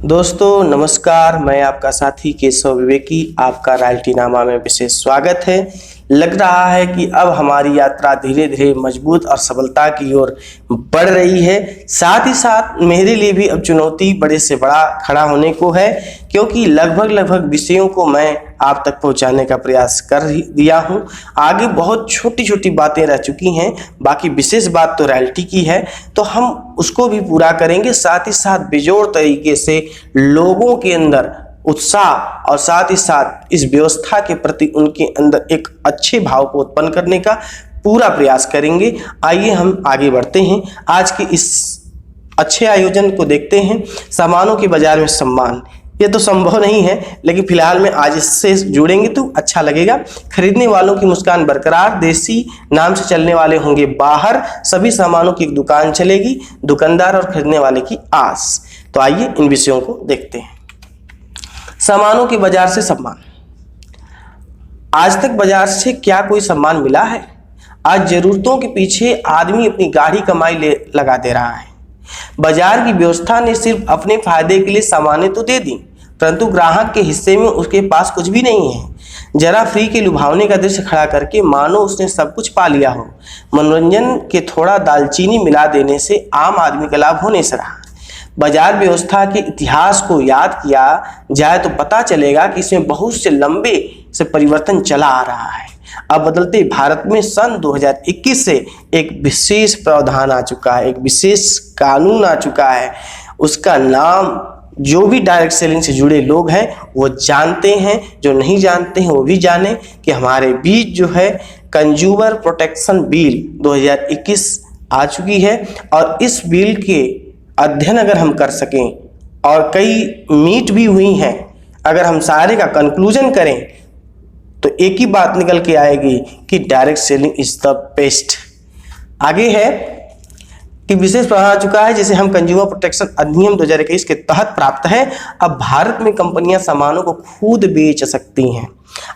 दोस्तों नमस्कार, मैं आपका साथी केशव विवेकी, आपका रॉयल्टी नामा में विशेष स्वागत है। लग रहा है कि अब हमारी यात्रा धीरे धीरे मजबूत और सफलता की ओर बढ़ रही है। साथ ही साथ मेरे लिए भी अब चुनौती बड़े से बड़ा खड़ा होने को है, क्योंकि लगभग विषयों को मैं आप तक पहुंचाने का प्रयास कर दिया हूं। आगे बहुत छोटी छोटी बातें रह चुकी हैं, बाकी विशेष बात तो रॉयल्टी की है, तो हम उसको भी पूरा करेंगे। साथ ही साथ बेजोड़ तरीके से लोगों के अंदर उत्साह और साथ ही साथ इस व्यवस्था के प्रति उनके अंदर एक अच्छे भाव को उत्पन्न करने का पूरा प्रयास करेंगे। आइए हम आगे बढ़ते हैं। आज के इस अच्छे आयोजन को देखते हैं। सामानों के बाजार में सम्मान, ये तो संभव नहीं है, लेकिन फिलहाल में आज इससे जुड़ेंगे तो अच्छा लगेगा। खरीदने वालों की मुस्कान बरकरार, देसी नाम से चलने वाले होंगे बाहर, सभी सामानों की एक दुकान चलेगी, दुकानदार और खरीदने वाले की आस। तो आइए इन विषयों को देखते हैं। सामानों के बाजार से सम्मान। आज तक बाजार से क्या कोई सम्मान मिला है? आज जरूरतों के पीछे आदमी अपनी गाढ़ी कमाई लगा दे रहा है। बाजार की व्यवस्था ने सिर्फ अपने फायदे के लिए सामानें तो दे दी, परंतु ग्राहक के हिस्से में उसके पास कुछ भी नहीं है। जरा फ्री के लुभावने का दृश्य खड़ा करके मानो उसने सब कुछ पा लिया हो। मनोरंजन के थोड़ा दालचीनी मिला देने से आम आदमी का लाभ होने से रहा। बाजार व्यवस्था के इतिहास को याद किया जाए तो पता चलेगा कि इसमें बहुत से लंबे से परिवर्तन चला आ रहा है। अब बदलते भारत में सन 2021 से एक विशेष प्रावधान आ चुका है, एक विशेष कानून आ चुका है। उसका नाम जो भी डायरेक्ट सेलिंग से जुड़े लोग हैं वो जानते हैं, जो नहीं जानते हैं वो भी जाने कि हमारे बीच जो है कंज्यूमर प्रोटेक्शन बिल 2021 आ चुकी है। और इस बिल के अध्ययन अगर हम कर सकें और कई मीट भी हुई हैं, अगर हम सारे का कंक्लूजन करें तो एक ही बात निकल के आएगी कि direct selling is the best. आगे है कि विशेष प्रावधान आ चुका है जिसे हम कंज्यूमर प्रोटेक्शन अधिनियम 2021 के तहत प्राप्त है। अब भारत में कंपनियां सामानों को खुद बेच सकती हैं।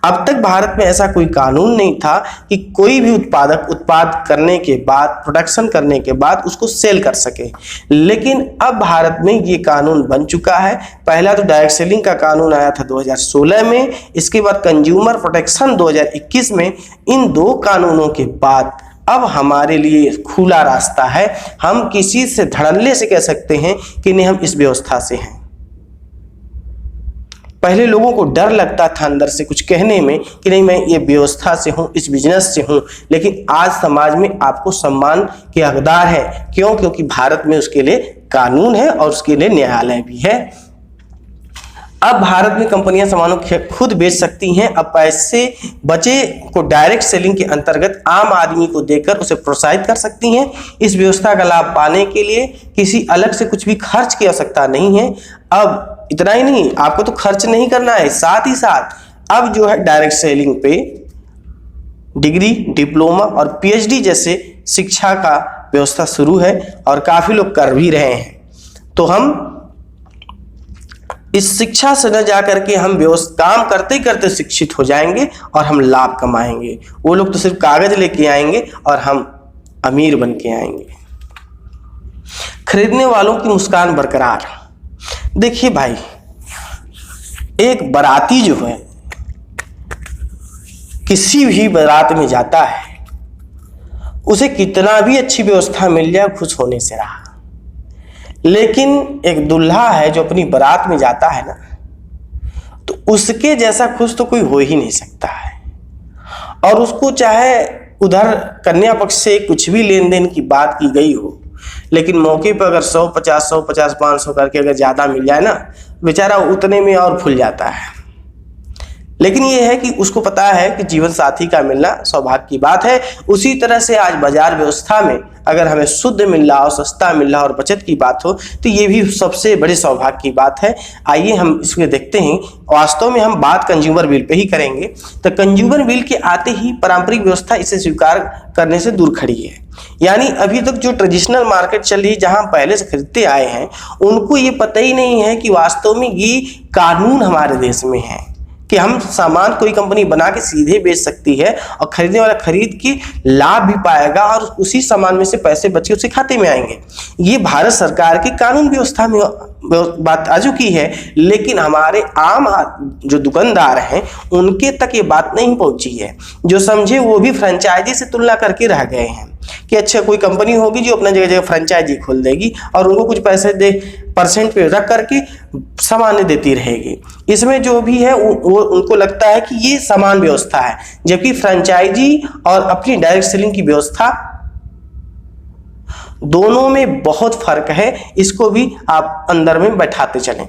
अब तक भारत में ऐसा कोई कानून नहीं था कि कोई भी उत्पादक उत्पाद करने के बाद, प्रोडक्शन करने के बाद उसको सेल कर सके, लेकिन अब भारत में ये कानून बन चुका है। पहला तो डायरेक्ट सेलिंग का कानून आया था 2016 में, इसके बाद कंज्यूमर प्रोटेक्शन 2021 में। इन दो कानूनों के बाद अब हमारे लिए खुला रास्ता है। हम किसी से धड़ल्ले से कह सकते हैं कि नहीं, हम इस व्यवस्था से हैं। पहले लोगों को डर लगता था अंदर से कुछ कहने में कि नहीं, मैं ये व्यवस्था से हूं, इस बिजनेस से हूं, लेकिन आज समाज में आपको सम्मान के हकदार है। क्यों? क्योंकि भारत में उसके लिए कानून है और उसके लिए न्यायालय भी है। अब भारत में कंपनियां सामानों खुद बेच सकती हैं। अब पैसे बचे को डायरेक्ट सेलिंग के अंतर्गत आम आदमी को देकर उसे प्रोत्साहित कर सकती हैं। इस व्यवस्था का लाभ पाने के लिए किसी अलग से कुछ भी खर्च की आवश्यकता नहीं है। अब इतना ही नहीं, आपको तो खर्च नहीं करना है, साथ ही साथ अब जो है डायरेक्ट सेलिंग पे डिग्री, डिप्लोमा और पीएचडी जैसे शिक्षा का व्यवस्था शुरू है और काफी लोग कर भी रहे हैं। तो हम इस शिक्षा से न जाकर के हम काम करते करते शिक्षित हो जाएंगे और हम लाभ कमाएंगे। वो लोग तो सिर्फ कागज लेके आएंगे और हम अमीर बन के आएंगे। खरीदने वालों की मुस्कान बरकरार। देखिए भाई, एक बाराती जो है किसी भी बारात में जाता है, उसे कितना भी अच्छी व्यवस्था मिल जाए खुश होने से रहा, लेकिन एक दूल्हा है जो अपनी बारात में जाता है ना, तो उसके जैसा खुश तो कोई हो ही नहीं सकता है। और उसको चाहे उधर कन्या पक्ष से कुछ भी लेन देन की बात की गई हो, लेकिन मौके पर अगर 150, 500 करके अगर ज्यादा मिल जाए ना, बेचारा उतने में और फूल जाता है। लेकिन यह है कि उसको पता है कि जीवन साथी का मिलना सौभाग्य की बात है। उसी तरह से आज बाजार व्यवस्था में अगर हमें शुद्ध मिल रहा हो, सस्ता मिल रहा हो और बचत की बात हो, तो ये भी सबसे बड़े सौभाग्य की बात है। आइए हम इसमें देखते हैं। वास्तव में हम बात कंज्यूमर बिल पे ही करेंगे। तो कंज्यूमर बिल के आते ही पारंपरिक व्यवस्था इसे स्वीकार करने से दूर खड़ी है। यानी अभी तक जो ट्रेडिशनल मार्केट चल रही है, जहां पहले से खरीदते आए हैं, उनको ये पता ही नहीं है कि वास्तव में ये कानून हमारे देश में है कि हम सामान कोई कंपनी बना के सीधे बेच सकती है और खरीदने वाला खरीद के लाभ भी पाएगा और उसी सामान में से पैसे बच के उसके खाते में आएंगे। ये भारत सरकार की कानून व्यवस्था में बात आ चुकी है, लेकिन हमारे आम जो दुकानदार हैं उनके तक ये बात नहीं पहुंची है। जो समझे वो भी फ्रेंचाइजी से तुलना करके रह गए हैं कि अच्छा कोई कंपनी होगी जो अपना जगह जगह फ्रेंचाइजी खोल देगी और उनको कुछ पैसे दे परसेंट पे रख करके सामान देती रहेगी। इसमें जो भी है वो उनको लगता है कि ये समान व्यवस्था है, जबकि फ्रेंचाइजी और अपनी डायरेक्ट सेलिंग की व्यवस्था दोनों में बहुत फर्क है। इसको भी आप अंदर में बैठाते चलें।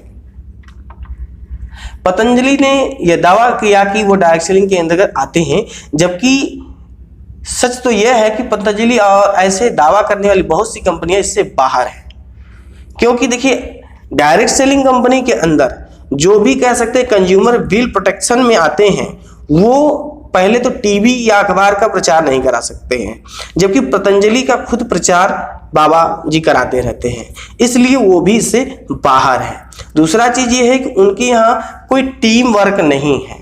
पतंजलि ने यह दावा किया कि वो डायरेक्ट सेलिंग के अंतर्गत आते हैं, जबकि सच तो यह है कि पतंजलि और ऐसे दावा करने वाली बहुत सी कंपनियां इससे बाहर हैं। क्योंकि देखिए डायरेक्ट सेलिंग कंपनी के अंदर जो भी कह सकते हैं कंज्यूमर बिल प्रोटेक्शन में आते हैं, वो पहले तो टीवी या अखबार का प्रचार नहीं करा सकते हैं, जबकि पतंजलि का खुद प्रचार बाबा जी कराते रहते हैं, इसलिए वो भी इससे बाहर है। दूसरा चीज ये है कि उनके यहाँ कोई टीम वर्क नहीं है,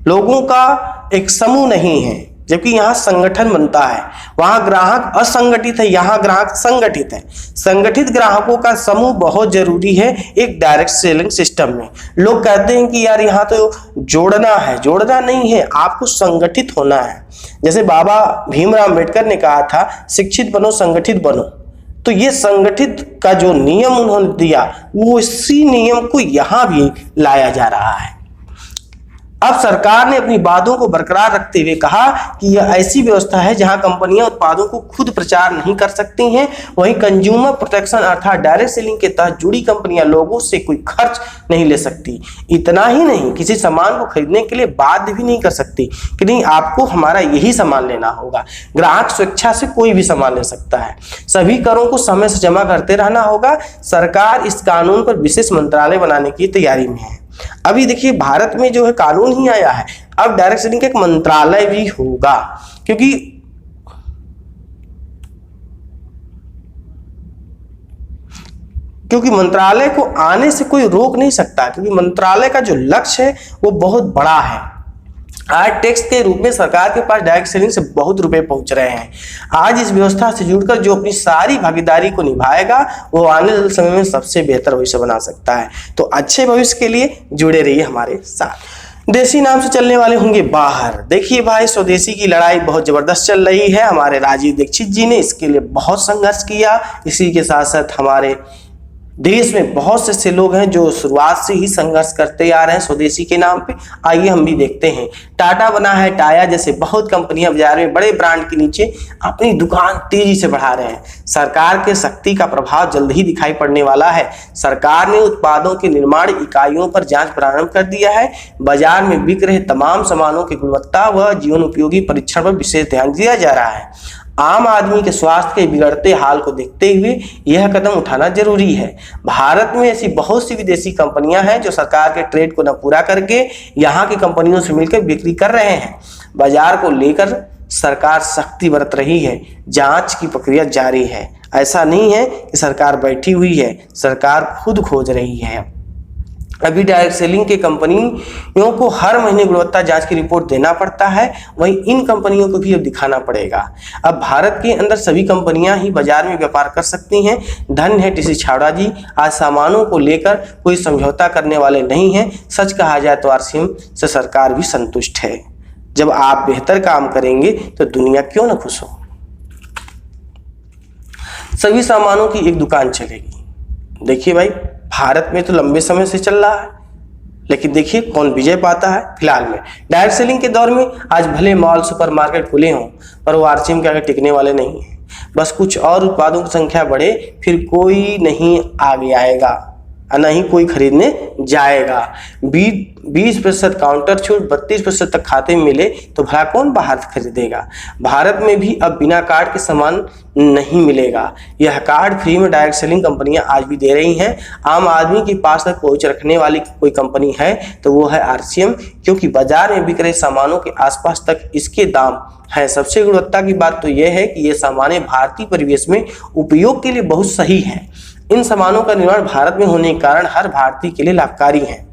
लोगों का एक समूह नहीं है, जबकि यहाँ संगठन बनता है। वहां ग्राहक असंगठित है, यहाँ ग्राहक संगठित है। संगठित ग्राहकों का समूह बहुत जरूरी है एक डायरेक्ट सेलिंग सिस्टम में। लोग कहते हैं कि यार यहाँ तो जोड़ना है, जोड़ना नहीं है, आपको संगठित होना है। जैसे बाबा भीमराव अम्बेडकर ने कहा था, शिक्षित बनो संगठित बनो। तो ये संगठित का जो नियम उन्होंने दिया, वो इसी नियम को यहाँ भी लाया जा रहा है। अब सरकार ने अपनी बातों को बरकरार रखते हुए कहा कि यह ऐसी व्यवस्था है जहां कंपनियां उत्पादों को खुद प्रचार नहीं कर सकती हैं, वहीं कंज्यूमर प्रोटेक्शन अर्थात डायरेक्ट सेलिंग के तहत जुड़ी कंपनियां लोगों से कोई खर्च नहीं ले सकती। इतना ही नहीं, किसी सामान को खरीदने के लिए बाध्य भी नहीं कर सकती कि नहीं आपको हमारा यही सामान लेना होगा। ग्राहक स्वेच्छा से कोई भी सामान ले सकता है। सभी करों को समय से जमा करते रहना होगा। सरकार इस कानून पर विशेष मंत्रालय बनाने की तैयारी में है। अभी देखिए भारत में जो है कानून ही आया है, अब डायरेक्ट सेलिंग का एक मंत्रालय भी होगा, क्योंकि मंत्रालय को आने से कोई रोक नहीं सकता, क्योंकि मंत्रालय का जो लक्ष्य है वो बहुत बड़ा है। आज टैक्स के रूप में सरकार के पास डायरेक्ट सेलिंग से बहुत रुपए पहुंच रहे हैं। आज इस व्यवस्था से जुड़कर जो अपनी सारी भागीदारी को निभाएगा वो आने वाले समय में सबसे बेहतर भविष्य बना सकता है। तो अच्छे भविष्य के लिए जुड़े रहिए हमारे साथ। देसी नाम से चलने वाले होंगे बाहर। देखिए भाई, स्वदेशी की लड़ाई बहुत जबरदस्त चल रही है। हमारे राजीव दीक्षित जी ने इसके लिए बहुत संघर्ष किया। इसी के साथ साथ हमारे देश में बहुत से ऐसे लोग हैं जो शुरुआत से ही संघर्ष करते आ रहे हैं स्वदेशी के नाम पे। आइए हम भी देखते हैं। टाटा बना है, टाया जैसे बहुत कंपनियां बाजार में बड़े ब्रांड के नीचे अपनी दुकान तेजी से बढ़ा रहे हैं। सरकार के शक्ति का प्रभाव जल्द ही दिखाई पड़ने वाला है। सरकार ने उत्पादों के निर्माण इकाइयों पर जांच प्रारंभ कर दिया है। बाजार में बिक रहे तमाम सामानों की गुणवत्ता व जीवन उपयोगी परीक्षण पर विशेष ध्यान दिया जा रहा है। आम आदमी के स्वास्थ्य के बिगड़ते हाल को देखते हुए यह कदम उठाना जरूरी है। भारत में ऐसी बहुत सी विदेशी कंपनियां हैं जो सरकार के ट्रेड को न पूरा करके यहां की कंपनियों से मिलकर बिक्री कर रहे हैं। बाजार को लेकर सरकार सख्ती बरत रही है। जांच की प्रक्रिया जारी है। ऐसा नहीं है कि सरकार बैठी हुई है, सरकार खुद खोज रही है। अभी डायरेक्ट सेलिंग के कंपनियों को हर महीने गुणवत्ता जांच की रिपोर्ट देना पड़ता है, वहीं इन कंपनियों को भी अब दिखाना पड़ेगा। अब भारत के अंदर सभी कंपनियां ही बाजार में व्यापार कर सकती हैं। धन्य है टीसी छाबड़ा जी, आज सामानों को लेकर कोई समझौता करने वाले नहीं हैं। सच कहा जाए तो आरसीएम से सरकार भी संतुष्ट है। जब आप बेहतर काम करेंगे तो दुनिया क्यों न खुश हो। सभी सामानों की एक दुकान चलेगी। देखिए भाई, भारत में तो लंबे समय से चल रहा है, लेकिन देखिए कौन विजय पाता है। फिलहाल में डायरेक्ट सेलिंग के दौर में आज भले मॉल सुपरमार्केट खुले हों, पर वो आरसीएम के आगे टिकने वाले नहीं हैं। बस कुछ और उत्पादों की संख्या बढ़े, फिर कोई नहीं आगे आएगा, न ही कोई खरीदने जाएगा। 20% काउंटर छूट, 32% तक खाते में मिले तो भला कौन बाहर खरीदेगा। भारत में भी अब बिना कार्ड के सामान नहीं मिलेगा। यह कार्ड फ्री में डायरेक्ट सेलिंग कंपनियां आज भी दे रही हैं। आम आदमी के पास तक पहुंच रखने वाली कोई कंपनी है तो वो है आरसीएम, क्योंकि बाजार में बिक रहे सामानों के आसपास तक इसके दाम है। सबसे गुणवत्ता की बात तो यह है कि ये सामानें भारतीय परिवेश में उपयोग के लिए बहुत सही है। इन सामानों का निर्माण भारत में होने के कारण हर भारतीय के लिए लाभकारी है।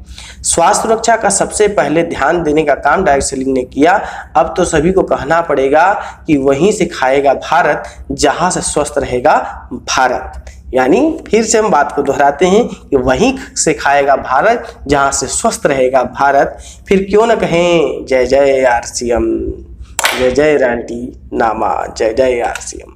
स्वास्थ्य सुरक्षा का सबसे पहले ध्यान देने का काम डायरेक्ट सेलिंग ने किया। अब तो सभी को कहना पड़ेगा कि वहीं से खाएगा भारत जहां से स्वस्थ रहेगा भारत। यानी फिर से हम बात को दोहराते हैं कि वहीं से खाएगा भारत जहां से स्वस्थ रहेगा भारत। फिर क्यों न कहें जय जय आरसीएम, जय जय रॉयल्टी नामा, जय जय आरसीएम।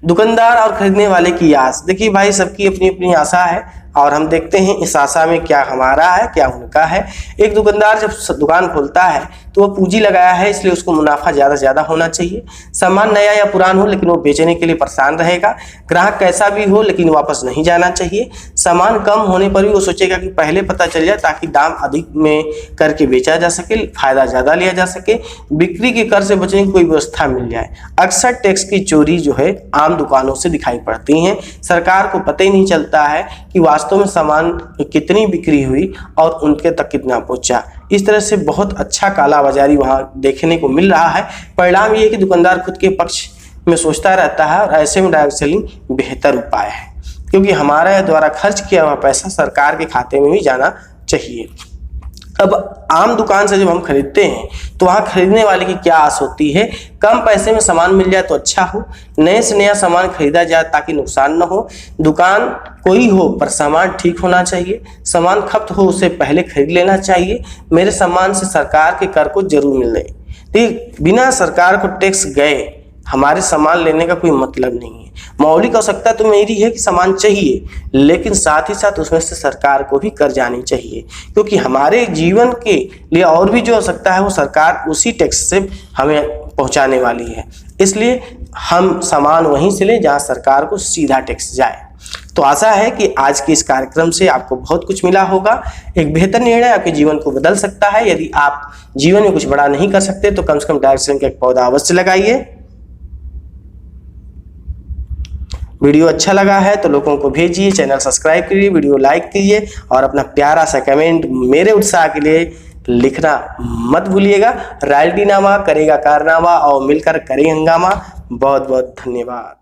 दुकानदार और खरीदने वाले की आस। देखिए भाई, सबकी अपनी अपनी आशा है और हम देखते हैं इस आशा में क्या हमारा है क्या उनका है। एक दुकानदार जब दुकान खोलता है तो वो पूंजी लगाया है, इसलिए उसको मुनाफा ज़्यादा से ज़्यादा होना चाहिए। सामान नया या पुराना हो लेकिन वो बेचने के लिए परेशान रहेगा। ग्राहक कैसा भी हो लेकिन वापस नहीं जाना चाहिए। सामान कम होने पर भी वो सोचेगा कि पहले पता चल जाए ताकि दाम अधिक में करके बेचा जा सके, फायदा ज़्यादा लिया जा सके, बिक्री के कर से बचने की कोई व्यवस्था मिल जाए। अक्सर टैक्स की चोरी जो है आम दुकानों से दिखाई पड़ती हैं। सरकार को पता ही नहीं चलता है कि वास्तव में सामान कितनी बिक्री हुई और उनके तक कितना पहुंचा। इस तरह से बहुत अच्छा कालाबाजारी वहां देखने को मिल रहा है। परिणाम ये है कि दुकानदार खुद के पक्ष में सोचता रहता है और ऐसे में डायरेक्ट सेलिंग बेहतर उपाय है, क्योंकि हमारे द्वारा खर्च किया हुआ पैसा सरकार के खाते में भी जाना चाहिए। अब आम दुकान से जब हम खरीदते हैं तो वहाँ खरीदने वाले की क्या आस होती है, कम पैसे में सामान मिल जाए तो अच्छा हो, नए से नया सामान खरीदा जाए ताकि नुकसान न हो। दुकान कोई हो पर सामान ठीक होना चाहिए, सामान खपत हो उसे पहले खरीद लेना चाहिए। मेरे सामान से सरकार के कर को जरूर मिलने, तो बिना सरकार को टैक्स गए हमारे सामान लेने का कोई मतलब नहीं है। मौलिक आवश्यकता तो मेरी है कि सामान चाहिए, लेकिन साथ ही साथ उसमें से सरकार को भी कर जानी चाहिए, क्योंकि हमारे जीवन के लिए और भी जो आवश्यकता है वो सरकार उसी टैक्स से हमें पहुंचाने वाली है। इसलिए हम सामान वहीं से लें जहां सरकार को सीधा टैक्स जाए। तो आशा है कि आज के इस कार्यक्रम से आपको बहुत कुछ मिला होगा। एक बेहतर निर्णय आपके जीवन को बदल सकता है। यदि आप जीवन में कुछ बड़ा नहीं कर सकते तो कम से कम डायरेक्ट सेलिंग का एक पौधा अवश्य लगाइए। वीडियो अच्छा लगा है तो लोगों को भेजिए, चैनल सब्सक्राइब करिए, वीडियो लाइक कीजिए और अपना प्यारा सा कमेंट मेरे उत्साह के लिए लिखना मत भूलिएगा। रॉयल्टी नामा करेगा कारनामा और मिलकर करें हंगामा। बहुत बहुत धन्यवाद।